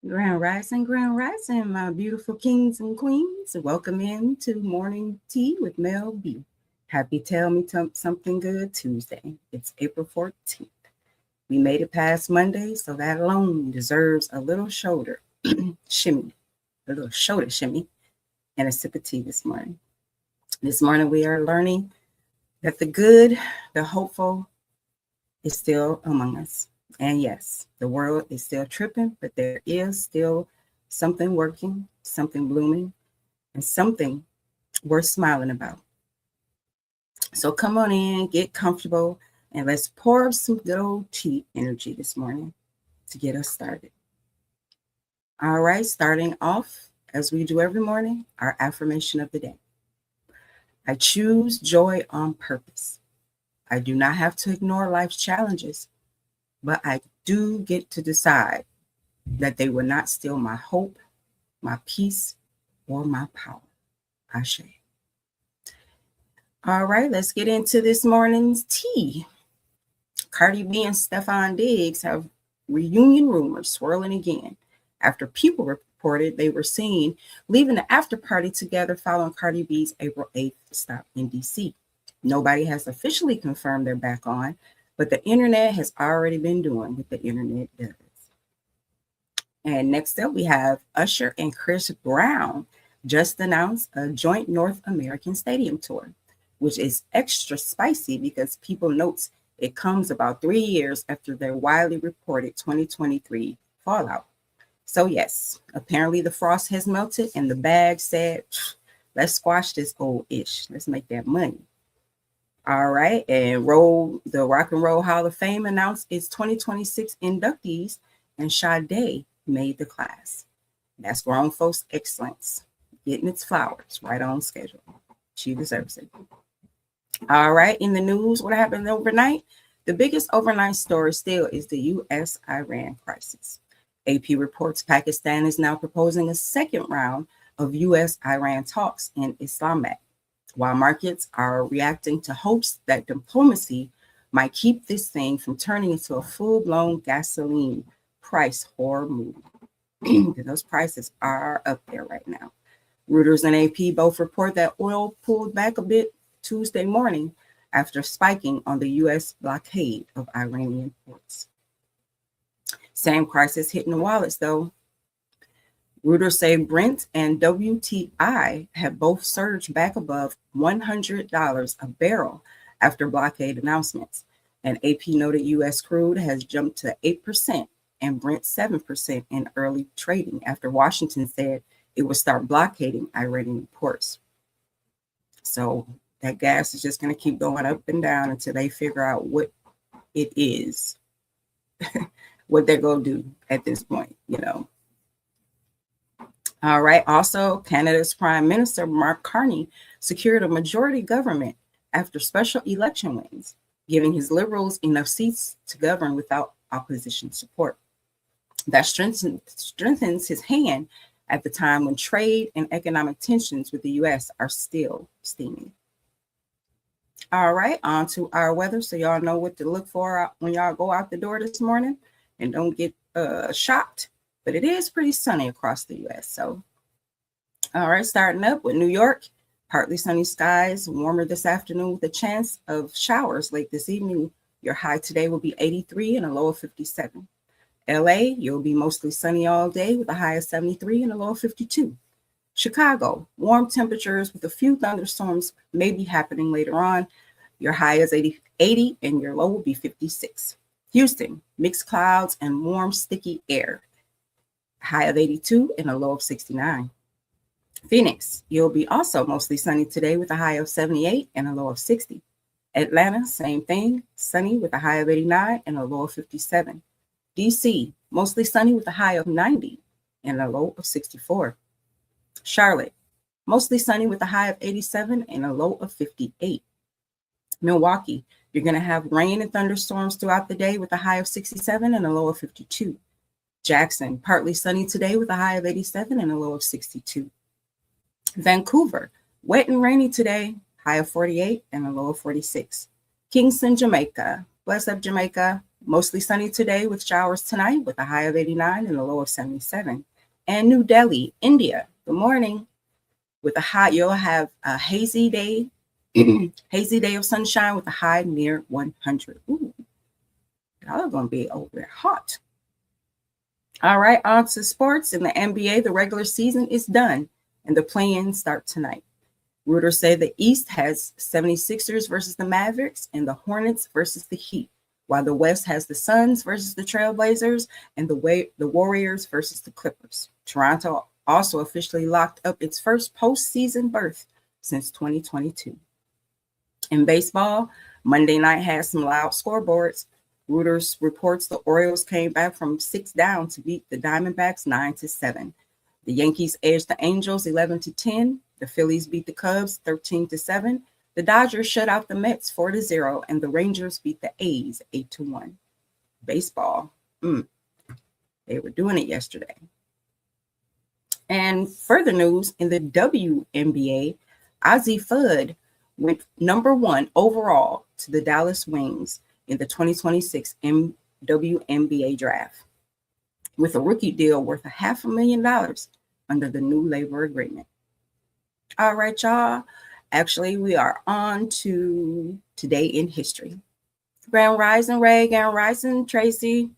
Grand Rising, my beautiful kings and queens. Welcome in to Morning Tea with Mell B. Happy Tell Me Something Good Tuesday. It's April 14th. We made it past Monday, so that alone deserves a little shoulder shimmy, a little shoulder shimmy, and a sip of tea this morning. This morning we are learning that the good, the hopeful is still among us. And yes, the world is still tripping, but there is still something working, something blooming, and something worth smiling about. So come on in, get comfortable, and let's pour up some good old tea energy this morning to get us started. All right, starting off, as we do every morning, our affirmation of the day. I choose joy on purpose. I do not have to ignore life's challenges, but I do get to decide that they will not steal my hope, my peace, or my power. Ashe. All right, let's get into this morning's tea. Cardi B and Stefan Diggs have reunion rumors swirling again after people reported they were seen leaving the after party together following Cardi B's April 8th stop in DC. Nobody has officially confirmed they're back on, but the internet has already been doing what the internet does. And next up, we have Usher and Chris Brown just announced a joint North American stadium tour, which is extra spicy because people note it comes about 3 years after their widely reported 2023 fallout. So yes, apparently the frost has melted and the bag said, let's squash this old ish. Let's make that money. All right, and the Rock and Roll Hall of Fame announced its 2026 inductees, and Sade made the class. That's grown folks' excellence, getting its flowers right on schedule. She deserves it. All right, in the news, what happened overnight? The biggest overnight story still is the U.S.-Iran crisis. AP reports Pakistan is now proposing a second round of U.S.-Iran talks in Islamabad, while markets are reacting to hopes that diplomacy might keep this thing from turning into a full-blown gasoline price horror movie. Those prices are up there right now. Reuters and AP both report that oil pulled back a bit Tuesday morning after spiking on the U.S. blockade of Iranian ports. Same crisis hitting the wallets, though. Reuters say Brent and WTI have both surged back above $100 a barrel after blockade announcements. And AP noted U.S. crude has jumped to 8% and Brent 7% in early trading after Washington said it would start blockading Iranian ports. So that gas is just going to keep going up and down until they figure out what it is, what they're going to do at this point, All right. Also, Canada's Prime Minister Mark Carney secured a majority government after special election wins, giving his Liberals enough seats to govern without opposition support. That strengthens his hand at the time when trade and economic tensions with the U.S. are still steaming. All right, on to our weather, so y'all know what to look for when y'all go out the door this morning, and don't get shocked. But it is pretty sunny across the U.S. So, all right, starting up with New York, partly sunny skies, warmer this afternoon with a chance of showers late this evening. Your high today will be 83 and a low of 57. LA, you'll be mostly sunny all day with a high of 73 and a low of 52. Chicago, warm temperatures with a few thunderstorms may be happening later on. Your high is 80 and your low will be 56. Houston, mixed clouds and warm, sticky air. High of 82 and a low of 69. Phoenix, you'll be also mostly sunny today with a high of 78 and a low of 60. Atlanta, same thing, sunny with a high of 89 and a low of 57. DC, mostly sunny with a high of 90 and a low of 64. Charlotte, mostly sunny with a high of 87 and a low of 58. Milwaukee, you're going to have rain and thunderstorms throughout the day with a high of 67 and a low of 52. Jackson, partly sunny today with a high of 87 and a low of 62. Vancouver, wet and rainy today, high of 48 and a low of 46. Kingston, Jamaica, bless up Jamaica, Mostly sunny today with showers tonight with a high of 89 and a low of 77. And New Delhi, India, good morning. With a high, you'll have a hazy day, hazy day of sunshine with a high near 100. Ooh, y'all are going to be over there hot. All right, on to sports. In the NBA, the regular season is done and the play-ins start tonight. Reuters say the East has 76ers versus the Mavericks and the Hornets versus the Heat, while the West has the Suns versus the Trailblazers and the Warriors versus the Clippers. Toronto also officially locked up its first postseason berth since 2022. In baseball, Monday night had some loud scoreboards. Reuters reports the Orioles came back from 6 down to beat the Diamondbacks 9-7. The Yankees edged the Angels 11-10. The Phillies beat the Cubs 13-7. The Dodgers shut out the Mets 4-0, and the Rangers beat the A's 8-1. Baseball, they were doing it yesterday. And further news in the WNBA, Ozzie Fudd went number 1 overall to the Dallas Wings in the 2026 WNBA draft, with a rookie deal worth $500,000 under the new labor agreement. All right, y'all. Actually, we are on to today in history. Grand Rising Ray, Grand Rising Tracy.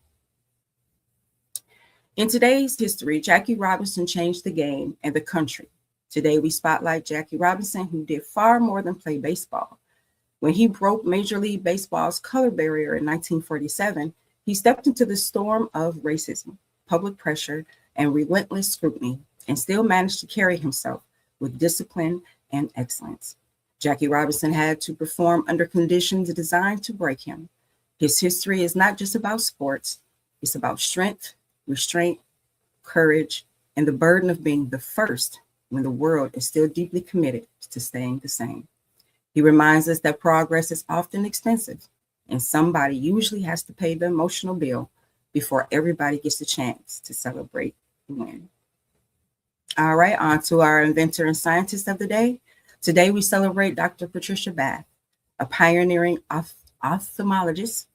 In today's history, Jackie Robinson changed the game and the country. Today, we spotlight Jackie Robinson, who did far more than play baseball. When he broke Major League Baseball's color barrier in 1947, he stepped into the storm of racism, public pressure, and relentless scrutiny, and still managed to carry himself with discipline and excellence. Jackie Robinson had to perform under conditions designed to break him. His history is not just about sports, it's about strength, restraint, courage, and the burden of being the first when the world is still deeply committed to staying the same. He reminds us that progress is often expensive, and somebody usually has to pay the emotional bill before everybody gets a chance to celebrate the win. All right, on to our inventor and scientist of the day. Today, we celebrate Dr. Patricia Bath, a pioneering ophthalmologist,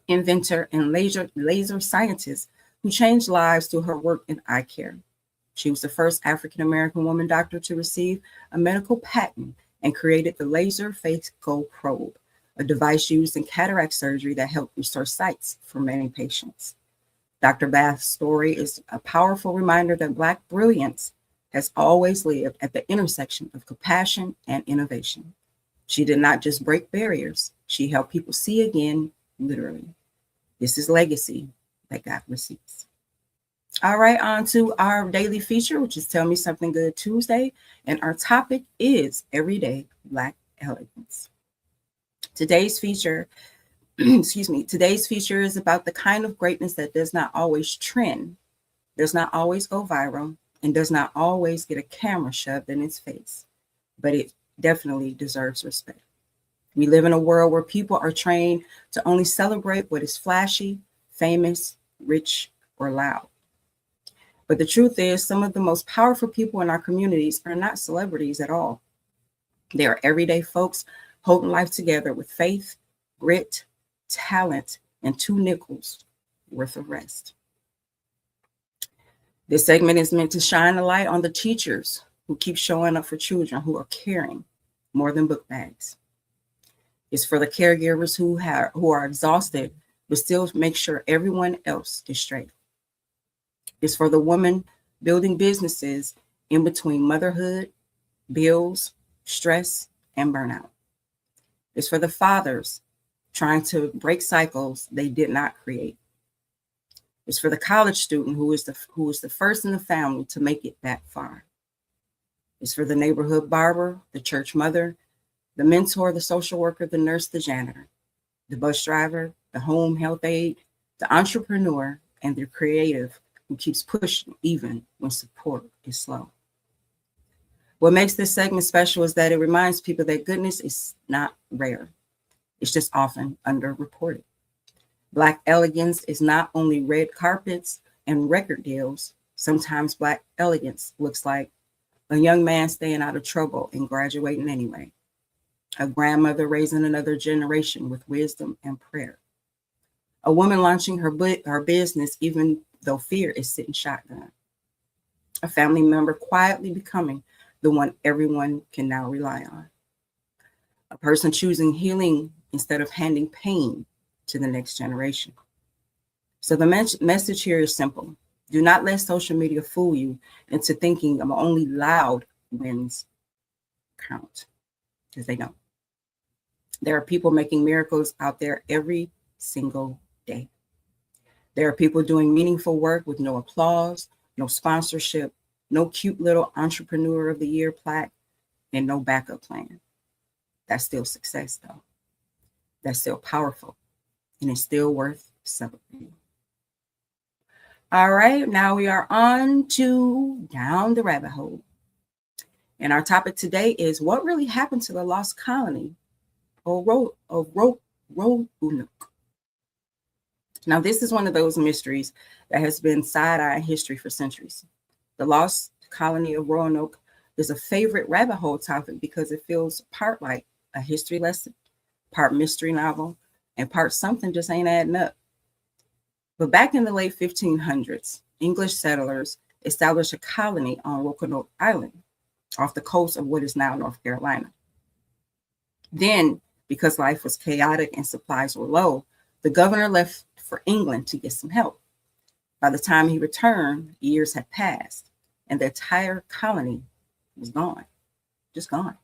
inventor, and laser scientist who changed lives through her work in eye care. She was the first African-American woman doctor to receive a medical patent and created the laser phaco probe, a device used in cataract surgery that helped restore sight for many patients. Dr. Bath's story is a powerful reminder that Black brilliance has always lived at the intersection of compassion and innovation. She did not just break barriers, she helped people see again, literally. This is legacy that got receipts. All right, on to our daily feature, which is Tell Me Something Good Tuesday. And our topic is Everyday Black Elegance. Today's feature is about the kind of greatness that does not always trend, does not always go viral, and does not always get a camera shoved in its face, but it definitely deserves respect. We live in a world where people are trained to only celebrate what is flashy, famous, rich, or loud. But the truth is, some of the most powerful people in our communities are not celebrities at all. They are everyday folks holding life together with faith, grit, talent, and 2 nickels worth of rest. This segment is meant to shine a light on the teachers who keep showing up for children who are caring more than book bags. It's for the caregivers who are exhausted, but still make sure everyone else is straight. It's for the women building businesses in between motherhood, bills, stress, and burnout. It's for the fathers trying to break cycles they did not create. It's for the college student who is the first in the family to make it that far. It's for the neighborhood barber, the church mother, the mentor, the social worker, the nurse, the janitor, the bus driver, the home health aide, the entrepreneur, and the creative who keeps pushing even when support is slow. What makes this segment special is that it reminds people that goodness is not rare. It's just often underreported. Black elegance is not only red carpets and record deals. Sometimes Black elegance looks like a young man staying out of trouble and graduating anyway. A grandmother raising another generation with wisdom and prayer. A woman launching her business even though fear is sitting shotgun. A family member quietly becoming the one everyone can now rely on. A person choosing healing instead of handing pain to the next generation. So the message here is simple. Do not let social media fool you into thinking only loud wins count, because they don't. There are people making miracles out there every single day. There are people doing meaningful work with no applause, no sponsorship, no cute little Entrepreneur of the Year plaque, and no backup plan. That's still success, though. That's still powerful, and it's still worth celebrating. All right, now we are on to Down the Rabbit Hole. And our topic today is what really happened to the lost colony of Roanoke. Now, this is one of those mysteries that has been side-eye history for centuries. The lost colony of Roanoke is a favorite rabbit hole topic because it feels part like a history lesson, part mystery novel, and part something just ain't adding up. But back in the late 1500s, English settlers established a colony on Roanoke Island off the coast of what is now North Carolina. Then, because life was chaotic and supplies were low, the governor left for England to get some help. By the time he returned, years had passed, and the entire colony was gone, just gone.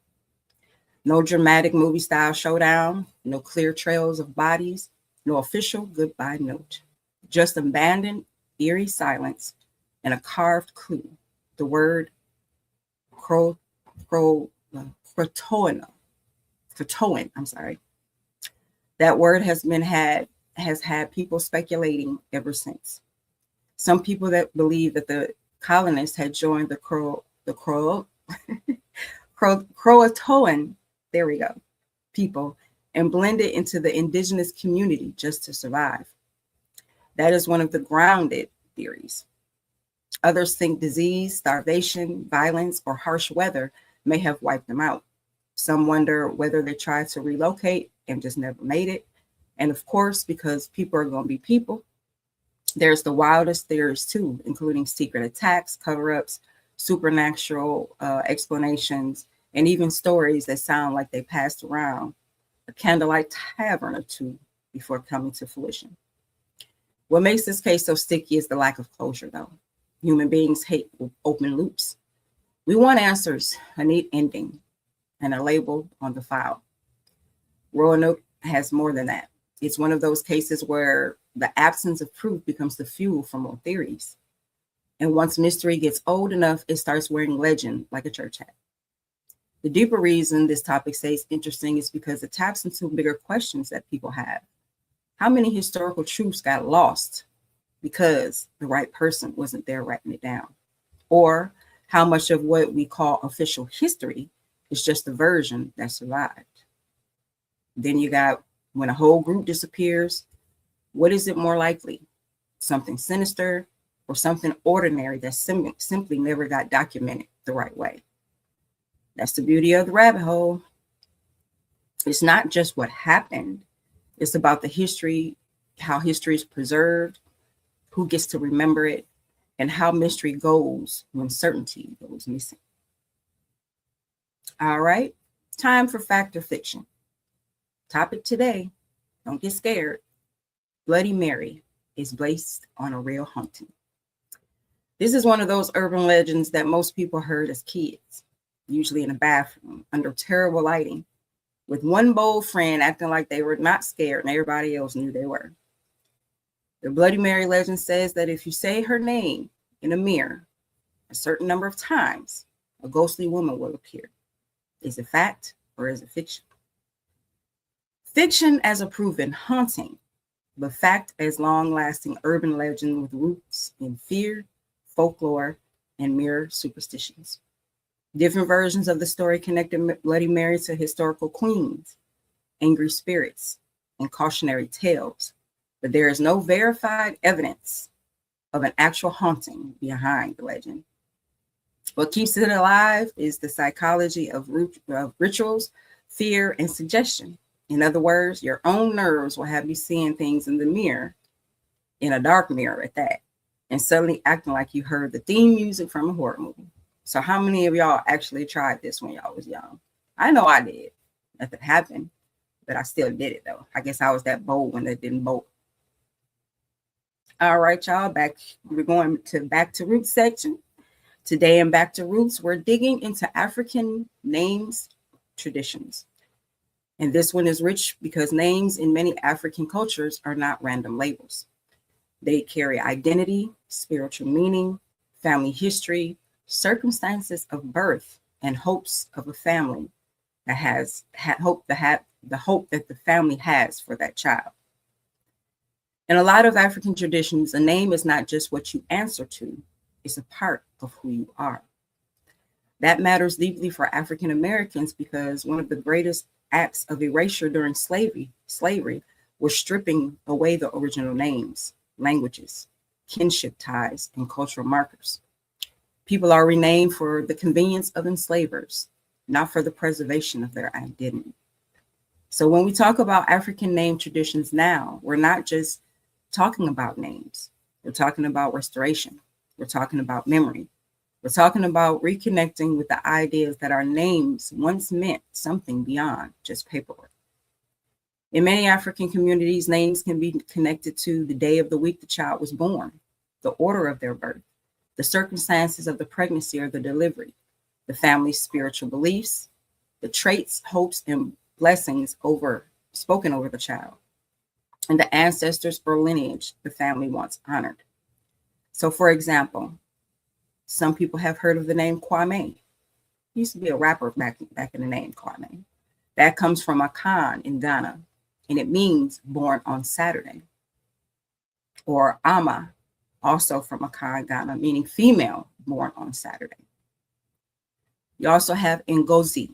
No dramatic movie-style showdown, no clear trails of bodies, no official goodbye note. Just abandoned, eerie silence, and a carved clue, the word Croatoan. That word has had people speculating ever since. Some people that believe that the colonists had joined the Croatoan, there we go, people, and blended into the indigenous community just to survive. That is one of the grounded theories. Others think disease, starvation, violence, or harsh weather may have wiped them out. Some wonder whether they tried to relocate and just never made it. And of course, because people are going to be people, there's the wildest theories too, including secret attacks, cover-ups, supernatural explanations, and even stories that sound like they passed around a candlelight tavern or two before coming to fruition. What makes this case so sticky is the lack of closure, though. Human beings hate open loops. We want answers, a neat ending, and a label on the file. Roanoke has more than that. It's one of those cases where the absence of proof becomes the fuel for more theories. And once mystery gets old enough, it starts wearing legend like a church hat. The deeper reason this topic stays interesting is because it taps into bigger questions that people have. How many historical truths got lost because the right person wasn't there writing it down? Or how much of what we call official history is just the version that survived? Then you got when a whole group disappears, what is it more likely? Something sinister or something ordinary that simply never got documented the right way? That's the beauty of the rabbit hole. It's not just what happened. It's about the history, how history is preserved, who gets to remember it, and how mystery goes when certainty goes missing. All right, time for fact or fiction. Topic today, don't get scared. Bloody Mary is based on a real haunting. This is one of those urban legends that most people heard as kids, usually in a bathroom under terrible lighting, with one bold friend acting like they were not scared and everybody else knew they were. The Bloody Mary legend says that if you say her name in a mirror a certain number of times, a ghostly woman will appear. Is it fact or is it fiction? Fiction as a proven haunting, but fact as long-lasting urban legend with roots in fear, folklore, and mere superstitions. Different versions of the story connected Bloody Mary to historical queens, angry spirits, and cautionary tales, but there is no verified evidence of an actual haunting behind the legend. What keeps it alive is the psychology of rituals, fear, and suggestion. In other words, your own nerves will have you seeing things in the mirror, in a dark mirror at that, and suddenly acting like you heard the theme music from a horror movie. So how many of y'all actually tried this when y'all was young? I know I did. Nothing happened, but I still did it though. I guess I was that bold when they didn't bolt. All right, y'all, we're going to back to roots section. Today in Back to Roots, we're digging into African names, traditions. And this one is rich because names in many African cultures are not random labels. They carry identity, spiritual meaning, family history, circumstances of birth, and hopes of a family that has the hope that the family has for that child. In a lot of African traditions, a name is not just what you answer to, it's a part of who you are. That matters deeply for African Americans because one of the greatest acts of erasure during slavery was stripping away the original names, languages, kinship ties, and cultural markers. People are renamed for the convenience of enslavers, not for the preservation of their identity. So when we talk about African name traditions now, we're not just talking about names. We're talking about restoration. We're talking about memory. We're talking about reconnecting with the ideas that our names once meant something beyond just paperwork. In many African communities, names can be connected to the day of the week the child was born, the order of their birth, the circumstances of the pregnancy or the delivery, the family's spiritual beliefs, the traits, hopes, and blessings spoken over the child, and the ancestors or lineage the family wants honored. So, for example, some people have heard of the name Kwame. He used to be a rapper back in the name Kwame. That comes from Akan in Ghana, and it means born on Saturday. Or Ama, also from Akan, Ghana, meaning female born on Saturday. You also have Ngozi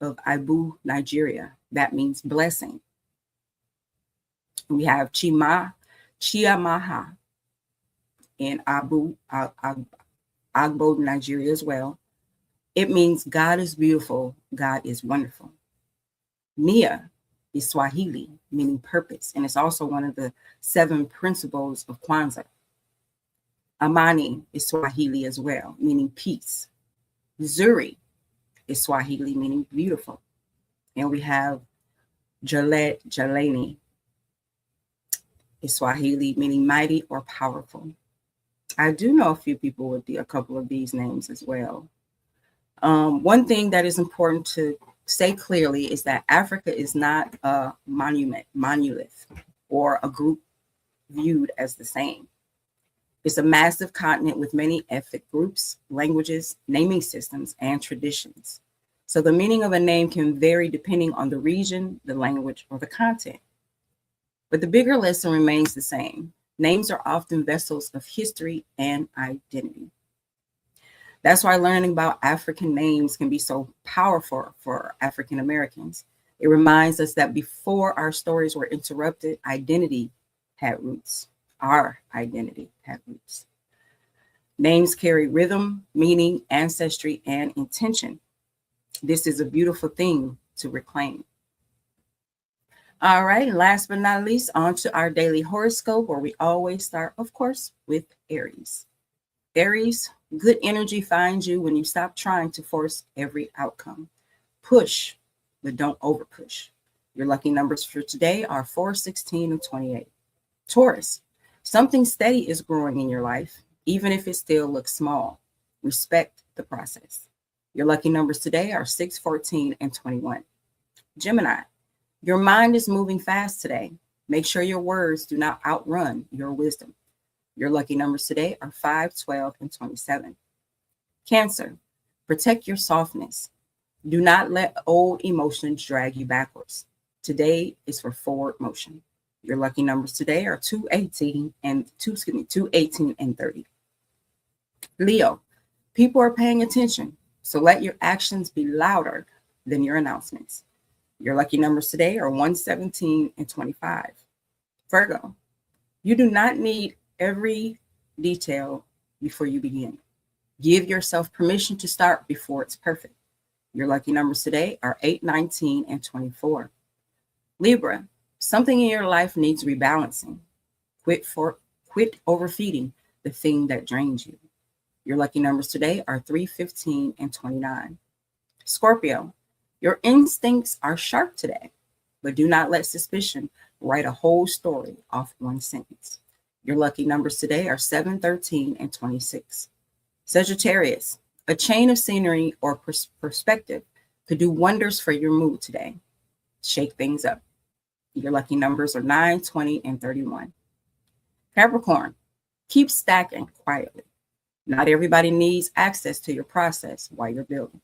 of Ibu, Nigeria. That means blessing. We have Chiamaha in Agbo, Nigeria as well. It means God is beautiful, God is wonderful. Nia is Swahili, meaning purpose, and it's also one of the 7 principles of Kwanzaa. Amani is Swahili as well, meaning peace. Zuri is Swahili, meaning beautiful. And we have Jaleni is Swahili, meaning mighty or powerful. I do know a few people with a couple of these names as well. One thing that is important to say clearly is that Africa is not a monolith or a group viewed as the same. It's a massive continent with many ethnic groups, languages, naming systems, and traditions. So the meaning of a name can vary depending on the region, the language, or the content. But the bigger lesson remains the same. Names are often vessels of history and identity. That's why learning about African names can be so powerful for African Americans. It reminds us that before our stories were interrupted, identity had roots. Our identity had roots. Names carry rhythm, meaning, ancestry, and intention. This is a beautiful thing to reclaim. All right, last but not least, on to our daily horoscope, where we always start, of course, with Aries. Aries, good energy finds you when you stop trying to force every outcome. Push, but don't over push. Your lucky numbers for today are 4, 16, and 28. Taurus, something steady is growing in your life, even if it still looks small. Respect the process. Your lucky numbers today are 6, 14, and 21. Gemini, your mind is moving fast today. Make sure your words do not outrun your wisdom. Your lucky numbers today are 5, 12, and 27. Cancer, protect your softness. Do not let old emotions drag you backwards. Today is for forward motion. Your lucky numbers today are 218 and 30. Leo, people are paying attention, so let your actions be louder than your announcements. Your lucky numbers today are 1, 17, and 25. Virgo, you do not need every detail before you begin. Give yourself permission to start before it's perfect. Your lucky numbers today are 8, 19, and 24. Libra, something in your life needs rebalancing. Quit overfeeding the thing that drains you. Your lucky numbers today are 3, 15, and 29. Scorpio, your instincts are sharp today, but do not let suspicion write a whole story off one sentence. Your lucky numbers today are 7, 13, and 26. Sagittarius, a change of scenery or perspective could do wonders for your mood today. Shake things up. Your lucky numbers are 9, 20, and 31. Capricorn, keep stacking quietly. Not everybody needs access to your process while you're building.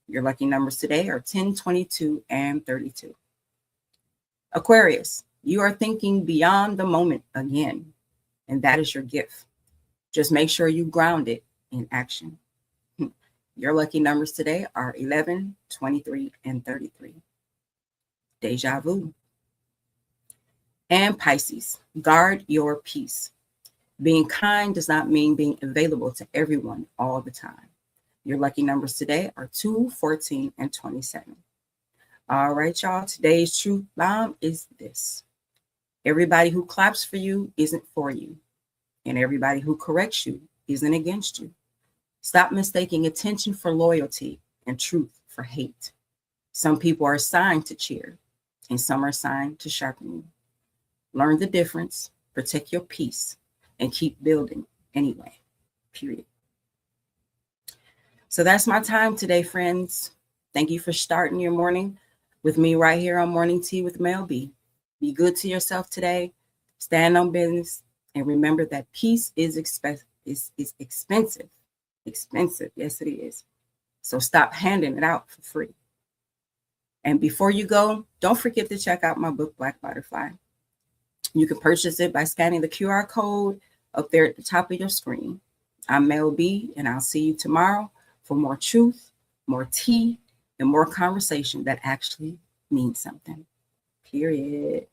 Your lucky numbers today are 10, 22, and 32. Aquarius, you are thinking beyond the moment again, and that is your gift. Just make sure you ground it in action. Your lucky numbers today are 11, 23, and 33. Deja vu. And Pisces, guard your peace. Being kind does not mean being available to everyone all the time. Your lucky numbers today are 2, 14, and 27. All right, y'all. Today's truth bomb is this. Everybody who claps for you isn't for you. And everybody who corrects you isn't against you. Stop mistaking attention for loyalty and truth for hate. Some people are assigned to cheer, and some are assigned to sharpen you. Learn the difference, protect your peace, and keep building anyway, period. So that's my time today, friends. Thank you for starting your morning with me right here on Morning Tea with Mell B. Be good to yourself today, stand on business, and remember that peace is expensive. Expensive, yes it is. So stop handing it out for free. And before you go, don't forget to check out my book, Black Butterfly. You can purchase it by scanning the QR code up there at the top of your screen. I'm Mell B, and I'll see you tomorrow for more truth, more tea, and more conversation that actually means something. Period.